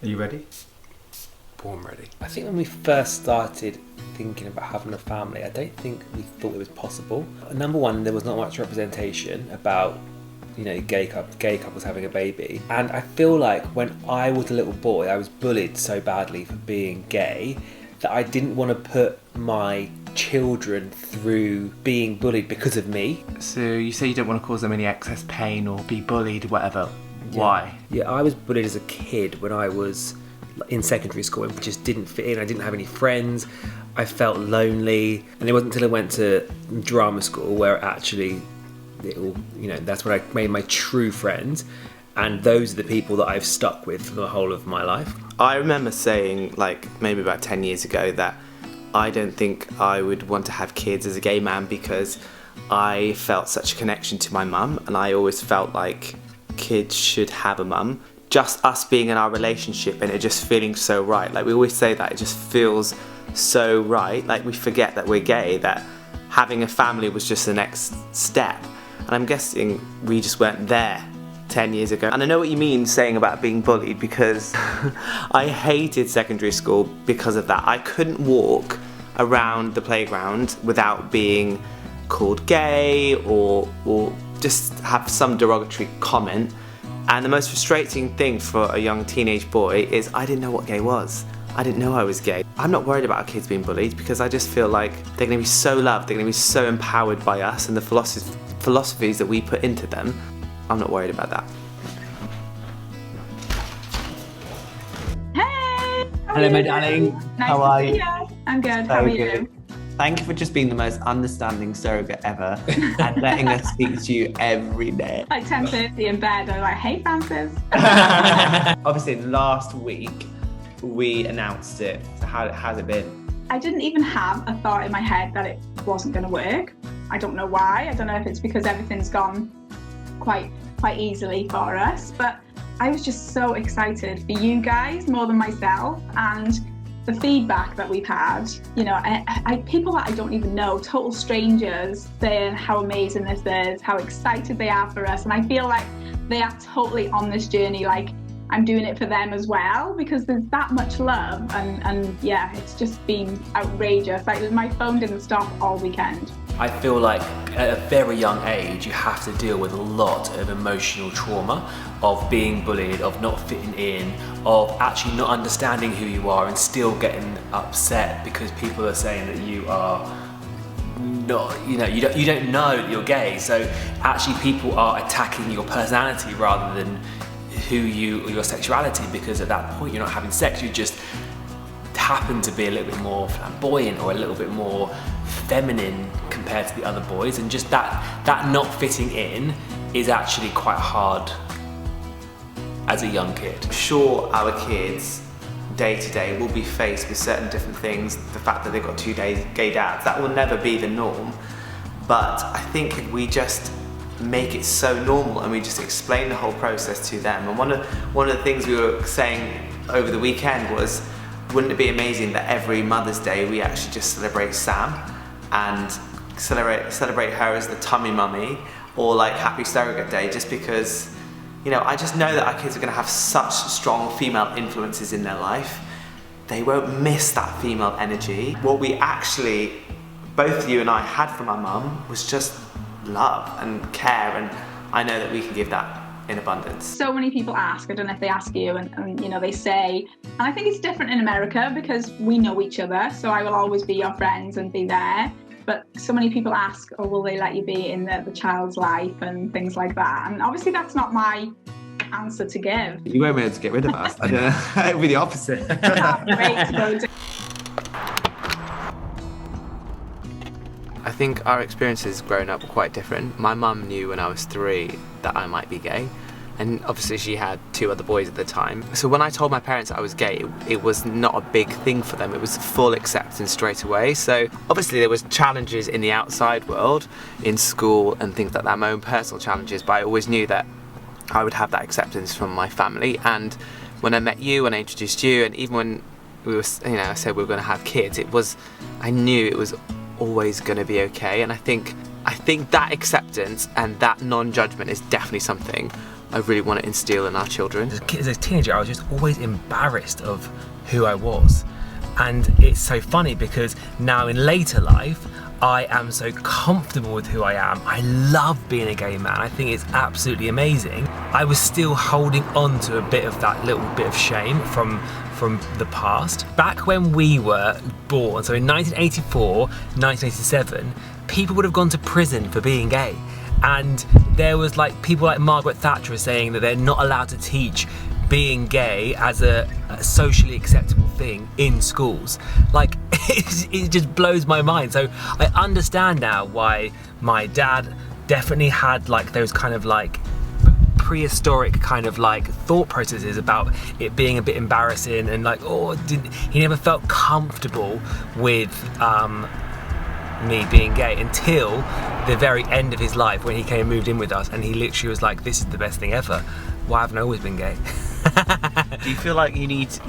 Are you ready? Born ready. I think when we first started thinking about having a family, I don't think we thought it was possible. Number one, there was not much representation about, gay couples having a baby. And I feel like when I was a little boy, I was bullied so badly for being gay that I didn't want to put my children through being bullied because of me. So you say you don't want to cause them any excess pain or be bullied, whatever. Why? Yeah, I was bullied as a kid when I was in secondary school and just didn't fit in. I didn't have any friends. I felt lonely. And it wasn't until I went to drama school where actually that's when I made my true friends. And those are the people that I've stuck with for the whole of my life. I remember saying, maybe about 10 years ago, that I don't think I would want to have kids as a gay man because I felt such a connection to my mum, and I always felt like kids should have a mum. Just us being in our relationship and it just feeling so right. We always say that it just feels so right. We forget that we're gay, that having a family was just the next step. And I'm guessing we just weren't there 10 years ago. And I know what you mean saying about being bullied, because I hated secondary school because of that. I couldn't walk around the playground without being called gay or just have some derogatory comment. And the most frustrating thing for a young teenage boy is I didn't know what gay was. I didn't know I was gay. I'm not worried about our kids being bullied because I just feel like they're going to be so loved, they're going to be so empowered by us and the philosophies that we put into them. I'm not worried about that. Hey! Hello, my darling. Nice How to are see you? you. I'm good. So How are good. you? Thank you for just being the most understanding surrogate ever and letting us speak to you every day. 10:30 in bed, I'm like, hey, Francis. Obviously, last week we announced it. So how has it been? I didn't even have a thought in my head that it wasn't going to work. I don't know why. I don't know if it's because everything's gone quite easily for us, but I was just so excited for you guys more than myself, and the feedback that we've had, I people that I don't even know, total strangers, saying how amazing this is, how excited they are for us, and I feel like they are totally on this journey, I'm doing it for them as well, because there's that much love, and yeah, it's just been outrageous. My phone didn't stop all weekend. I feel like at a very young age you have to deal with a lot of emotional trauma of being bullied, of not fitting in, of actually not understanding who you are and still getting upset because people are saying that you are not, you don't know that you're gay. So actually people are attacking your personality rather than who you or your sexuality, because at that point you're not having sex, you just happen to be a little bit more flamboyant or a little bit more feminine compared to the other boys, and just that not fitting in is actually quite hard as a young kid. I'm sure our kids day to day will be faced with certain different things. The fact that they've got two gay dads, that will never be the norm. But I think if we just make it so normal and we just explain the whole process to them. And one of the things we were saying over the weekend was, wouldn't it be amazing that every Mother's Day we actually just celebrate Sam and celebrate her as the tummy mummy, or Happy Surrogate Day, just because I just know that our kids are going to have such strong female influences in their life. They won't miss that female energy. What we actually, both you and I, had from our mum was just love and care, and I know that we can give that in abundance. So many people ask, I don't know if they ask you, and they say, and I think it's different in America because we know each other, so I will always be your friends and be there. But so many people ask, will they let you be in the child's life and things like that? And obviously that's not my answer to give. You won't be able to get rid of us. I don't know. It'll be the opposite. Can't wait to go to... I think our experiences growing up were quite different. My mum knew when I was 3 that I might be gay, and obviously she had 2 other boys at the time. So when I told my parents I was gay, it was not a big thing for them. It was full acceptance straight away. So obviously there was challenges in the outside world, in school and things like that, my own personal challenges, but I always knew that I would have that acceptance from my family. And when I met you, when I introduced you, and even when we were, I said we were going to have kids, I knew it was always going to be okay. And I think that acceptance and that non-judgment is definitely something I really want to instill in our children. As a teenager, I was just always embarrassed of who I was. And it's so funny because now in later life, I am so comfortable with who I am. I love being a gay man. I think it's absolutely amazing. I was still holding on to a bit of that little bit of shame from the past. Back when we were born, so in 1984, 1987, people would have gone to prison for being gay. And there was like people like Margaret Thatcher saying that they're not allowed to teach being gay as a socially acceptable thing in schools. Like, it just blows my mind. So I understand now why my dad definitely had like those kind of like prehistoric kind of like thought processes about it being a bit embarrassing, and like, he never felt comfortable with me being gay until the very end of his life, when he came and moved in with us, and he literally was like, this is the best thing ever. Why haven't I always been gay? Do you feel like it's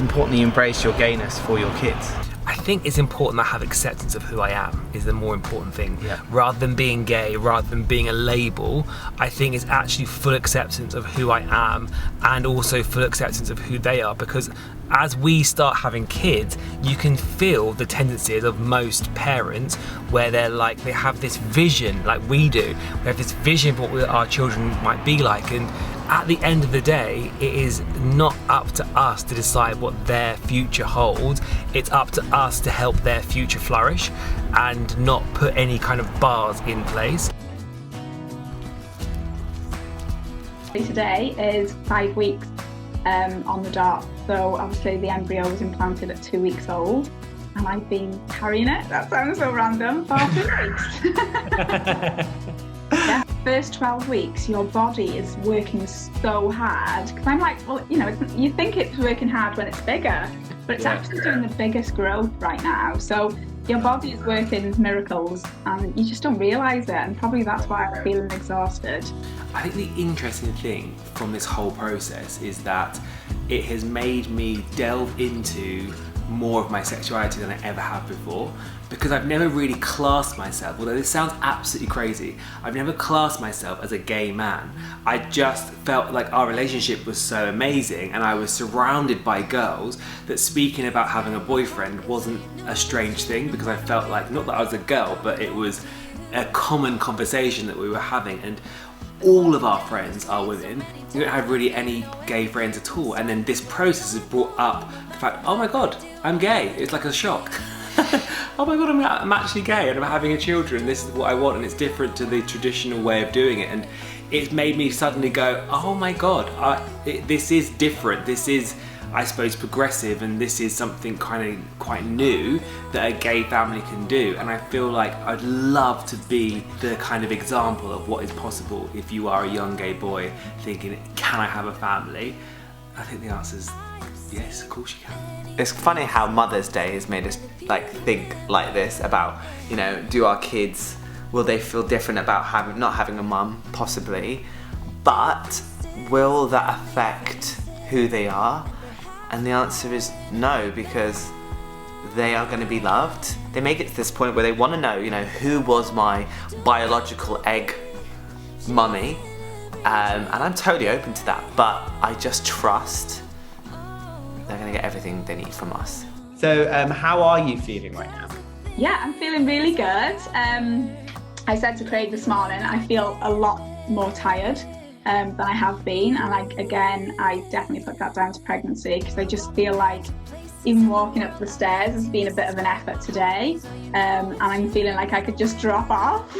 important that you embrace your gayness for your kids? I think it's important that I have acceptance of who I am is the more important thing. Yeah. Rather than being gay, rather than being a label, I think it's actually full acceptance of who I am, and also full acceptance of who they are, because as we start having kids, you can feel the tendencies of most parents where they're like, they have this vision like we do. We have this vision of what our children might be like, and at the end of the day, it is not up to us to decide what their future holds. It's up to us to help their future flourish and not put any kind of bars in place. Today is 5 weeks on the dot. So obviously the embryo was implanted at 2 weeks old, and I've been carrying it, that sounds so random, for 2 weeks. Yeah. First 12 weeks, your body is working so hard. Because I'm like, well, you think it's working hard when it's bigger, but it's actually doing the biggest growth right now. So your body is working miracles, and you just don't realise it, and probably that's why I'm feeling exhausted. I think the interesting thing from this whole process is that it has made me delve into more of my sexuality than I ever have before, because I've never really classed myself, although this sounds absolutely crazy, I've never classed myself as a gay man. I just felt like our relationship was so amazing, and I was surrounded by girls, that speaking about having a boyfriend wasn't a strange thing, because I felt like, not that I was a girl, but it was a common conversation that we were having. And all of our friends are women. We don't have really any gay friends at all. And then this process has brought up the fact, oh my God, I'm gay. It's like a shock. Oh my God, I'm actually gay and I'm having children. This is what I want, and it's different to the traditional way of doing it. And it's made me suddenly go, oh my God, this is different. This is, I suppose, progressive, and this is something kind of quite new that a gay family can do. And I feel like I'd love to be the kind of example of what is possible if you are a young gay boy thinking, can I have a family? I think the answer is yes, of course you can. It's funny how Mother's Day has made us like think like this about, do our kids, will they feel different about not having a mum? Possibly, but will that affect who they are? And the answer is no, because they are going to be loved. They may get to this point where they want to know, who was my biological egg mummy, and I'm totally open to that, but I just trust they're going to get everything they need from us. So how are you feeling right now? Yeah, I'm feeling really good. I said to Craig this morning, I feel a lot more tired than I have been, and I definitely put that down to pregnancy, because I just feel like even walking up the stairs has been a bit of an effort today, and I'm feeling like I could just drop off.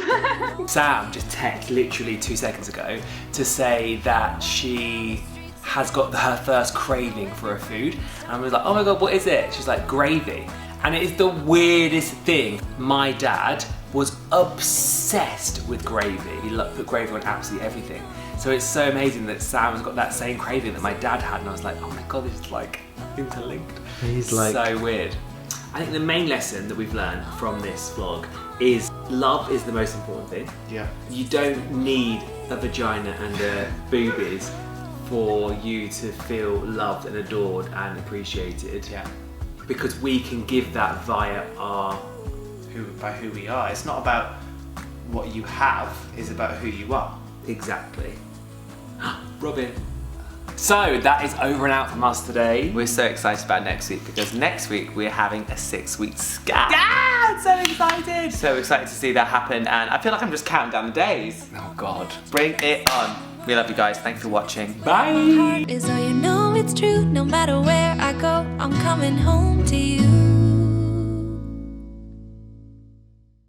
Sam just texted literally 2 seconds ago to say that she has got her first craving for a food, and I was like, oh my God, what is it? She's like, gravy. And it is the weirdest thing. My dad was obsessed with gravy. He put gravy on absolutely everything. So it's so amazing that Sam's got that same craving that my dad had, and I was like, oh my God, this is like interlinked. He's like, so weird. I think the main lesson that we've learned from this vlog is love is the most important thing. yeah. You don't need a vagina and boobies for you to feel loved and adored and appreciated. Yeah. Because we can give that via Who we are. It's not about what you have, it's about who you are. Exactly. Robin. So that is over and out from us today. We're so excited about next week because next week we're having a 6-week scan. Yeah, so excited. So excited to see that happen, and I feel like I'm just counting down the days. Oh God. Bring it on. We love you guys. Thanks for watching. Bye. Is all you know it's true. No matter where I go, I'm coming home to you.